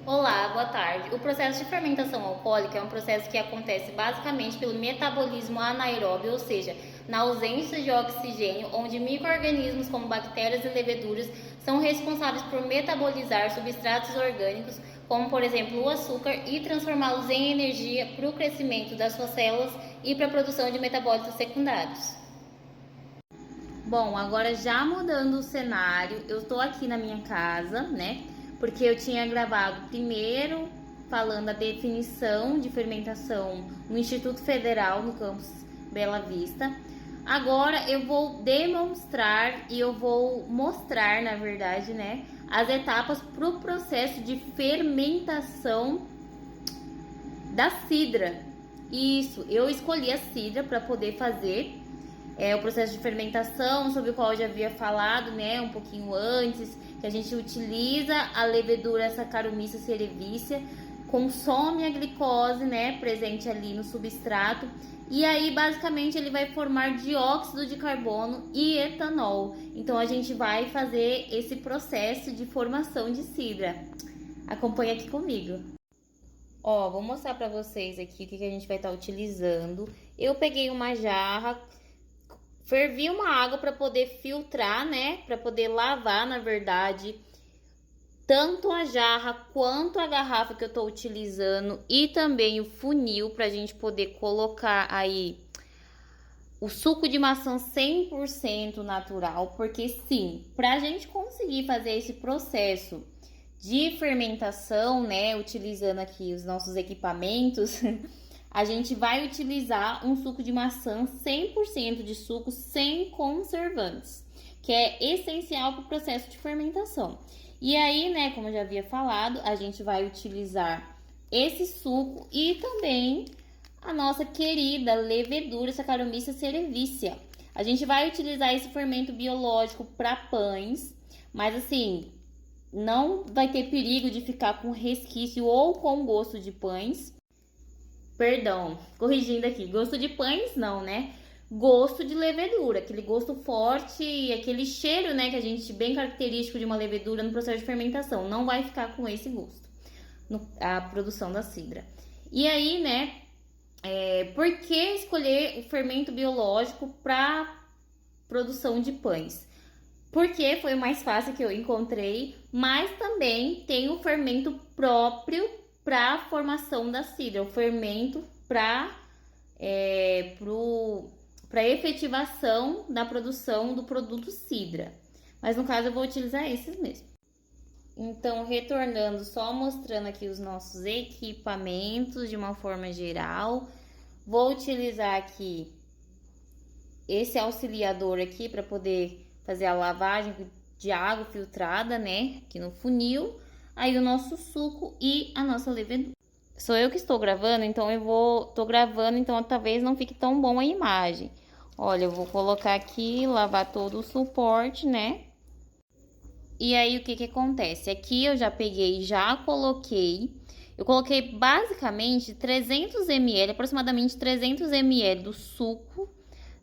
Olá, boa tarde. O processo de fermentação alcoólica é um processo que acontece basicamente pelo metabolismo anaeróbio, ou seja, na ausência de oxigênio, onde micro-organismos como bactérias e leveduras são responsáveis por metabolizar substratos orgânicos, como por exemplo o açúcar, e transformá-los em energia para o crescimento das suas células e para a produção de metabólitos secundários. Bom, agora já mudando o cenário, eu estou aqui na minha casa, né? Porque eu tinha gravado primeiro falando a definição de fermentação no Instituto Federal, no campus Bela Vista. Agora eu vou demonstrar e eu vou mostrar, na verdade, né, as etapas para o processo de fermentação da cidra. Isso, eu escolhi a cidra para poder fazer o processo de fermentação, sobre o qual eu já havia falado, né, um pouquinho antes, que a gente utiliza a levedura Saccharomyces cerevisiae, consome a glicose, né, presente ali no substrato, e aí basicamente ele vai formar dióxido de carbono e etanol. Então a gente vai fazer esse processo de formação de cidra. Acompanha aqui comigo. Ó, vou mostrar para vocês aqui o que a gente vai estar utilizando. Eu peguei uma jarra, fervi uma água para poder filtrar, né? Para poder lavar, na verdade, tanto a jarra quanto a garrafa que eu tô utilizando e também o funil para a gente poder colocar aí o suco de maçã 100% natural, porque sim, para a gente conseguir fazer esse processo de fermentação, né, utilizando aqui os nossos equipamentos, a gente vai utilizar um suco de maçã 100% de suco sem conservantes, que é essencial para o processo de fermentação. E aí, né, como eu já havia falado, a gente vai utilizar esse suco e também a nossa querida levedura Saccharomyces cerevisiae. A gente vai utilizar esse fermento biológico para pães, mas assim, não vai ter perigo de ficar com resquício ou com gosto de pães. Perdão, corrigindo aqui, gosto de pães não, né? Gosto de levedura, aquele gosto forte e aquele cheiro, né, que a gente, bem característico de uma levedura no processo de fermentação, não vai ficar com esse gosto, a produção da cidra. E aí, né, por que escolher o fermento biológico para produção de pães? Porque foi o mais fácil que eu encontrei, mas também tem o fermento próprio para a formação da cidra, o fermento para efetivação da produção do produto cidra. Mas no caso eu vou utilizar esses mesmo. Então, retornando, só mostrando aqui os nossos equipamentos de uma forma geral. Vou utilizar aqui esse auxiliador aqui para poder fazer a lavagem de água filtrada, né, aqui no funil. Aí o nosso suco e a nossa levedura. Sou eu que estou gravando, então tô gravando, então talvez não fique tão bom a imagem. Olha, eu vou colocar aqui, lavar todo o suporte, né? E aí o que acontece? Aqui eu já peguei, já coloquei. Eu coloquei basicamente 300 ml, aproximadamente 300 ml do suco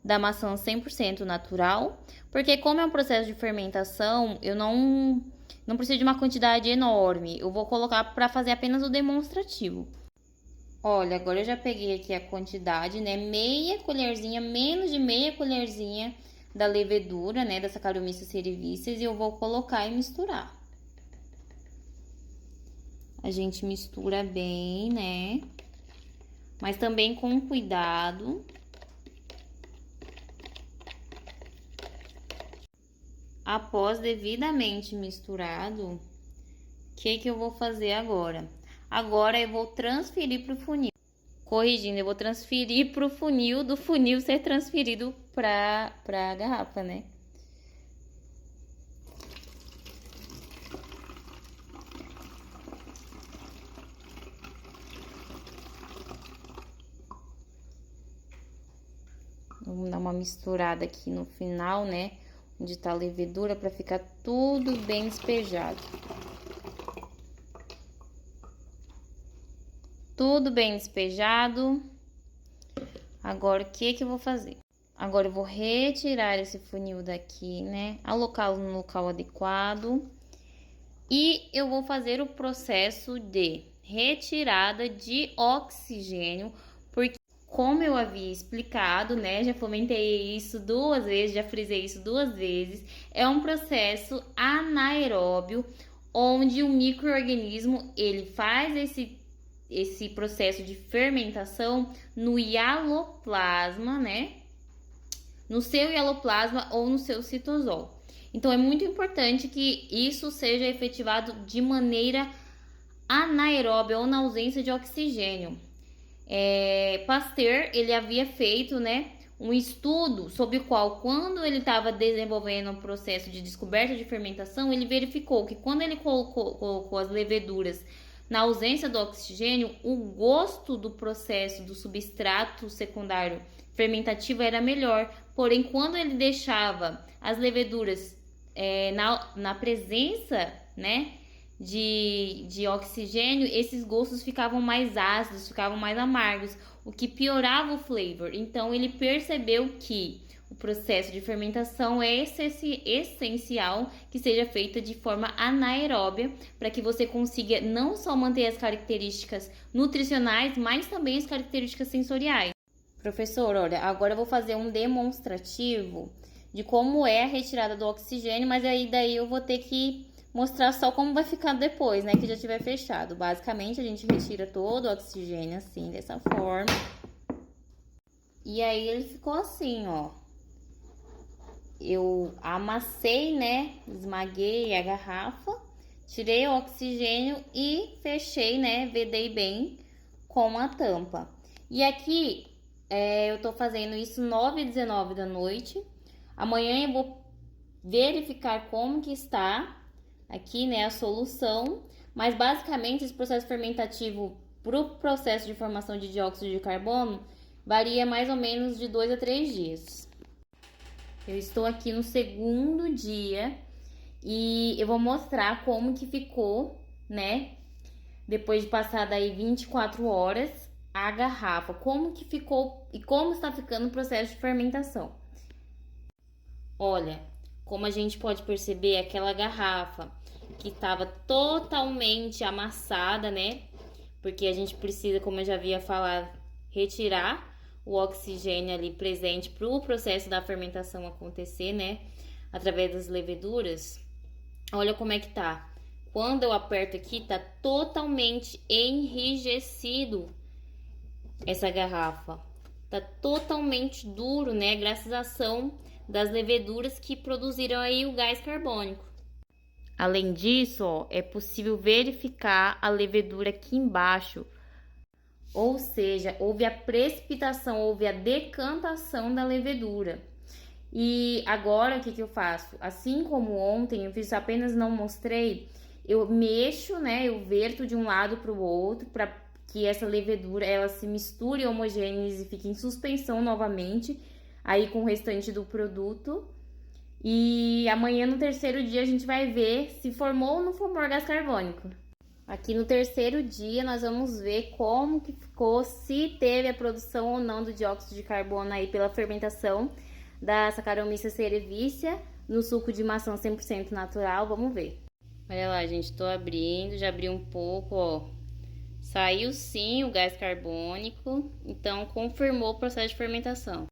da maçã 100% natural, porque como é um processo de fermentação, eu não preciso de uma quantidade enorme. Eu vou colocar para fazer apenas o demonstrativo. Olha, agora eu já peguei aqui a quantidade, né? Meia colherzinha, menos de meia colherzinha da levedura, né? Da Saccharomyces cerevisiae, e eu vou colocar e misturar. A gente mistura bem, né? Mas também com cuidado. Após devidamente misturado, o que eu vou fazer agora? Agora eu vou transferir para o funil. Corrigindo, eu vou transferir para o funil, do funil ser transferido para a garrafa, né? Vamos dar uma misturada aqui no final, né? Onde tá a levedura, para ficar tudo bem despejado. Tudo bem despejado. Agora, o que eu vou fazer? Agora, eu vou retirar esse funil daqui, né? Alocá-lo no local adequado. E eu vou fazer o processo de retirada de oxigênio, porque como eu havia explicado, né, já comentei isso 2 vezes, já frisei isso 2 vezes, é um processo anaeróbio, onde o micro-organismo ele faz esse processo de fermentação no hialoplasma, né? No seu hialoplasma ou no seu citosol. Então é muito importante que isso seja efetivado de maneira anaeróbia ou na ausência de oxigênio. Pasteur ele havia feito, né, um estudo sobre o qual, quando ele estava desenvolvendo o processo de descoberta de fermentação, ele verificou que quando ele colocou as leveduras na ausência do oxigênio, o gosto do processo do substrato secundário fermentativo era melhor. Porém, quando ele deixava as leveduras na presença, né, de oxigênio, esses gostos ficavam mais ácidos, ficavam mais amargos, o que piorava o flavor. Então ele percebeu que o processo de fermentação é essencial que seja feita de forma anaeróbia, para que você consiga não só manter as características nutricionais, mas também as características sensoriais. Professor, olha, agora eu vou fazer um demonstrativo de como é a retirada do oxigênio, mas aí daí eu vou ter que mostrar só como vai ficar depois, né, que já tiver fechado. Basicamente, a gente retira todo o oxigênio assim, dessa forma. E aí ele ficou assim, ó. Eu amassei, né, esmaguei a garrafa, tirei o oxigênio e fechei, né, vedei bem com a tampa. E aqui, eu tô fazendo isso 9h19 da noite. Amanhã eu vou verificar como que está aqui, né, a solução, mas basicamente esse processo fermentativo para o processo de formação de dióxido de carbono varia mais ou menos de 2 a 3 dias. Eu estou aqui no segundo dia e eu vou mostrar como que ficou, né, depois de passar daí 24 horas, a garrafa, como que ficou e como está ficando o processo de fermentação. Olha, como a gente pode perceber, aquela garrafa que estava totalmente amassada, né? Porque a gente precisa, como eu já havia falado, retirar o oxigênio ali presente para o processo da fermentação acontecer, né? Através das leveduras. Olha como é que tá. Quando eu aperto aqui, tá totalmente enrijecido essa garrafa. Tá totalmente duro, né? Graças à ação das leveduras que produziram aí o gás carbônico. Além disso, ó, é possível verificar a levedura aqui embaixo. Ou seja, houve a precipitação, houve a decantação da levedura. E agora o que eu faço? Assim como ontem eu fiz, apenas não mostrei, eu mexo, né? Eu verto de um lado para o outro para que essa levedura ela se misture, homogênese e fique em suspensão novamente aí com o restante do produto. E amanhã, no terceiro dia, a gente vai ver se formou ou não formou gás carbônico. Aqui no terceiro dia, nós vamos ver como que ficou, se teve a produção ou não do dióxido de carbono aí pela fermentação da Saccharomyces cerevisiae no suco de maçã 100% natural. Vamos ver. Olha lá, gente, tô abrindo, já abri um pouco, ó. Saiu sim o gás carbônico, então confirmou o processo de fermentação.